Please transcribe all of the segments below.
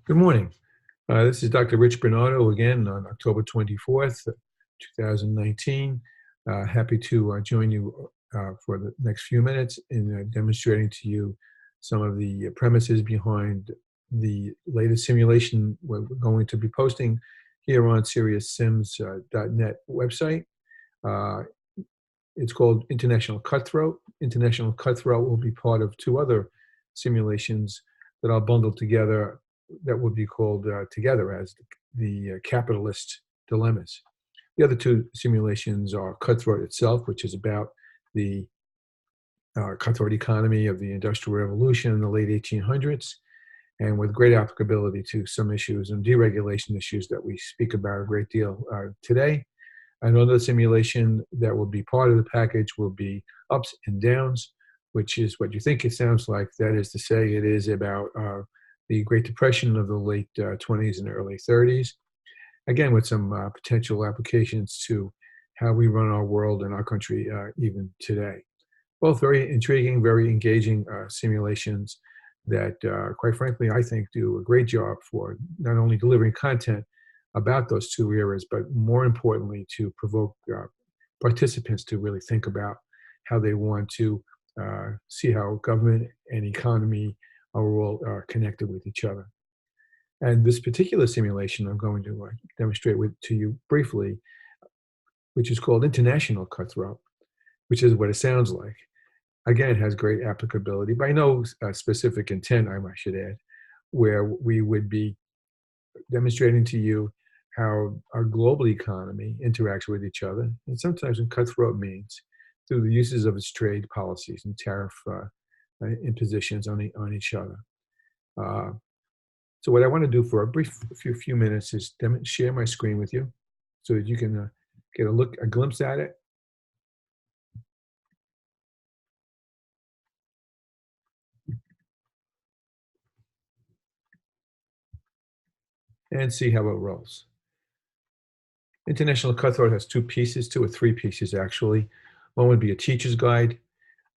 Good morning. This is Dr. Rich Bernardo again on October 24th, 2019. Happy to join you for the next few minutes in demonstrating to you some of the premises behind the latest simulation we're going to be posting here on SiriusSims.net website. Uh, it's called International Cutthroat. International Cutthroat will be part of two other simulations that I'll bundle together that would be called together as the capitalist dilemmas. The other two simulations are Cutthroat itself, which is about the cutthroat economy of the Industrial Revolution in the late 1800s, and with great applicability to some issues and deregulation issues that we speak about a great deal today. Another simulation that will be part of the package will be ups and downs, which is what you think it sounds like. That is to say, it is about the Great Depression of the late 20s and early 30s, again, with some potential applications to how we run our world and our country even today. Both very intriguing, very engaging simulations that, quite frankly, I think do a great job for not only delivering content about those two areas, but more importantly, to provoke participants to really think about how they want to see how government and economy are all connected with each other. And this particular simulation I'm going to demonstrate to you briefly, which is called International Cutthroat, which is what it sounds like. Again, it has great applicability, by no specific intent, I should add, where we would be demonstrating to you how our global economy interacts with each other, and sometimes in cutthroat means through the uses of its trade policies and tariff impositions on each other. So what I want to do for a few minutes is share my screen with you so that you can get a glimpse at it. And see how it rolls. International Cutthroat has two pieces to it, three pieces actually. One would be a teacher's guide,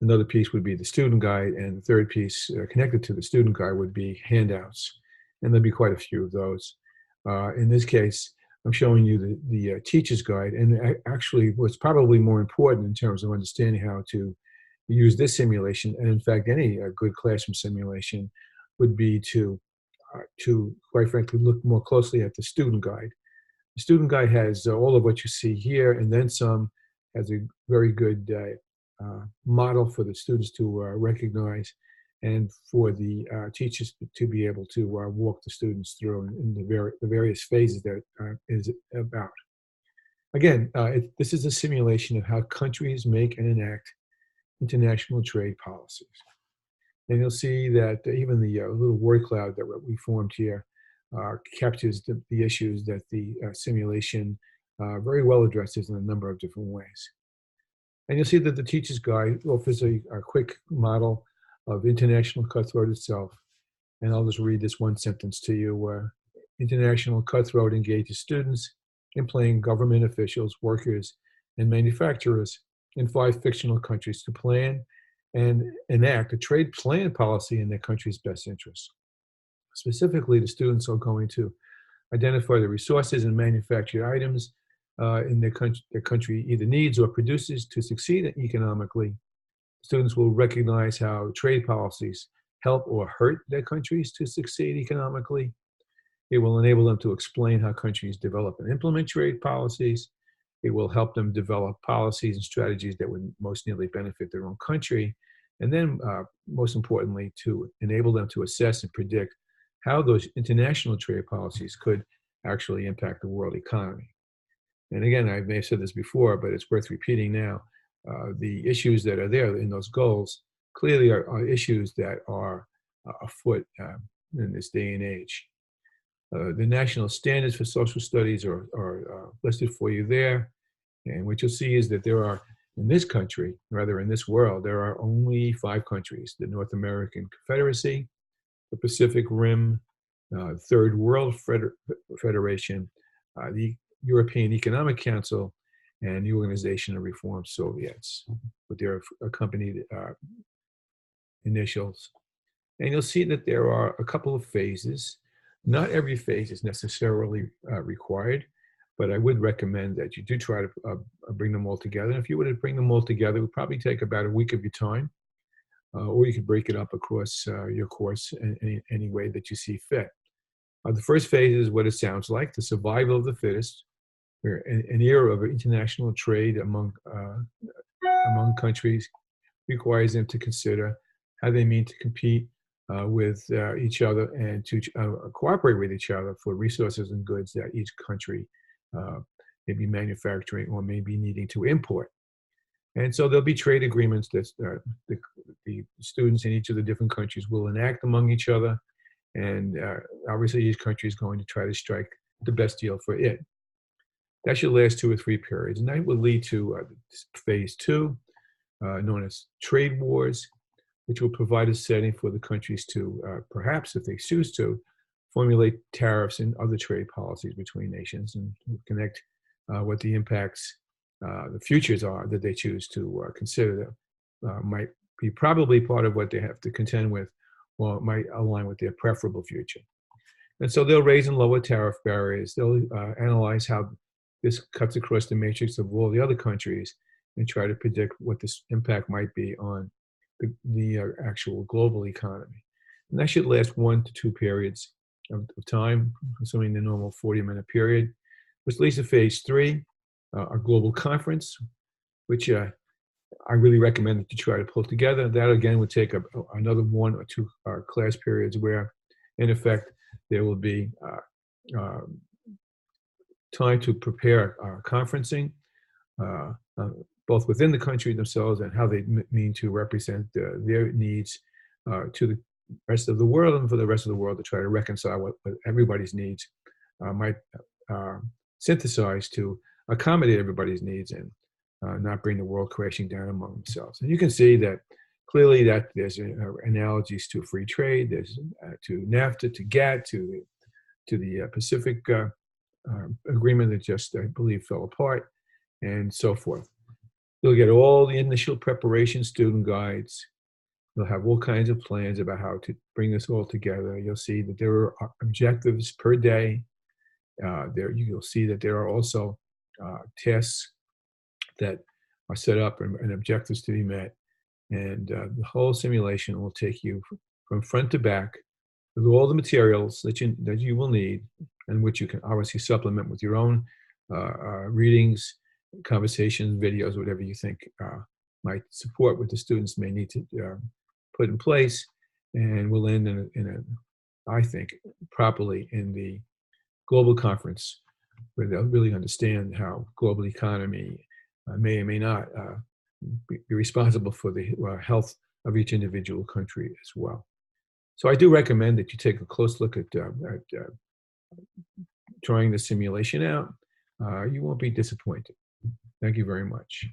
another piece would be the student guide, and the third piece connected to the student guide would be handouts. And there'll be quite a few of those. In this case, I'm showing you the teacher's guide, and actually what's probably more important in terms of understanding how to use this simulation, and in fact any good classroom simulation, would be to quite frankly look more closely at the student guide. The student guide has all of what you see here, and then some, has a very good model for the students to recognize, and for the teachers to be able to walk the students through in the various phases that is about. Again, this is a simulation of how countries make and enact international trade policies. And you'll see that even the little word cloud that we formed here captures the issues that the simulation very well addresses in a number of different ways. And you'll see that the teacher's guide offers a quick model of international cutthroat itself. And I'll just read this one sentence to you, where international cutthroat engages students in playing government officials, workers, and manufacturers in 5 fictional countries to plan and enact a trade plan policy in their country's best interests. Specifically, the students are going to identify the resources and manufactured items in their country either needs or produces to succeed economically. Students will recognize how trade policies help or hurt their countries to succeed economically. It will enable them to explain how countries develop and implement trade policies. It will help them develop policies and strategies that would most nearly benefit their own country. And then, most importantly, to enable them to assess and predict how those international trade policies could actually impact the world economy. And again, I may have said this before, but it's worth repeating now. The issues that are there in those goals clearly are issues that are afoot in this day and age. The national standards for social studies are listed for you there. And what you'll see is that there are, in this country, rather in this world, there are only 5 countries: the North American Confederacy, the Pacific Rim, Third World Federation, the European Economic Council, and the Organization of Reformed Soviets, with their accompanied initials. And you'll see that there are a couple of phases. Not every phase is necessarily required, but I would recommend that you do try to bring them all together. And if you were to bring them all together, it would probably take about a week of your time, or you could break it up across your course in any way that you see fit. The first phase is what it sounds like, the survival of the fittest. We're in an era of international trade among countries requires them to consider how they mean to compete with each other and to cooperate with each other for resources and goods that each country uh, may be manufacturing or may be needing to import. And so there'll be trade agreements that the students in each of the different countries will enact among each other. And obviously each country is going to try to strike the best deal for it. That should last 2 or 3 periods. And that will lead to phase 2, known as trade wars, which will provide a setting for the countries to, perhaps if they choose to, formulate tariffs and other trade policies between nations and connect what the impacts, the futures are that they choose to consider that might be probably part of what they have to contend with, or it might align with their preferable future. And so they'll raise and lower tariff barriers. They'll analyze how this cuts across the matrix of all the other countries and try to predict what this impact might be on the actual global economy. And that should last 1 to 2 periods of time, assuming the normal 40-minute period, which leads to phase 3, a global conference, which I really recommend that you try to pull together. That again would take another 1 or 2 class periods where, in effect, there will be time to prepare conferencing, both within the country themselves and how they mean to represent their needs to the rest of the world, and for the rest of the world to try to reconcile what everybody's needs might synthesize to accommodate everybody's needs and not bring the world crashing down among themselves. And you can see that clearly that there's analogies to free trade, there's to NAFTA, to GATT, to the Pacific agreement that just, I believe, fell apart, and so forth. You'll get all the initial preparation student guides. You'll have all kinds of plans about how to bring this all together. You'll see that there are objectives per day. You'll see that there are also tasks that are set up and objectives to be met. And the whole simulation will take you from front to back with all the materials that you will need, and which you can obviously supplement with your own readings, conversations, videos, whatever you think might support what the students may need to put in place, and we'll end I think, properly in the global conference, where they'll really understand how global economy may or may not be responsible for the health of each individual country as well. So I do recommend that you take a close look at trying the simulation out. You won't be disappointed. Thank you very much.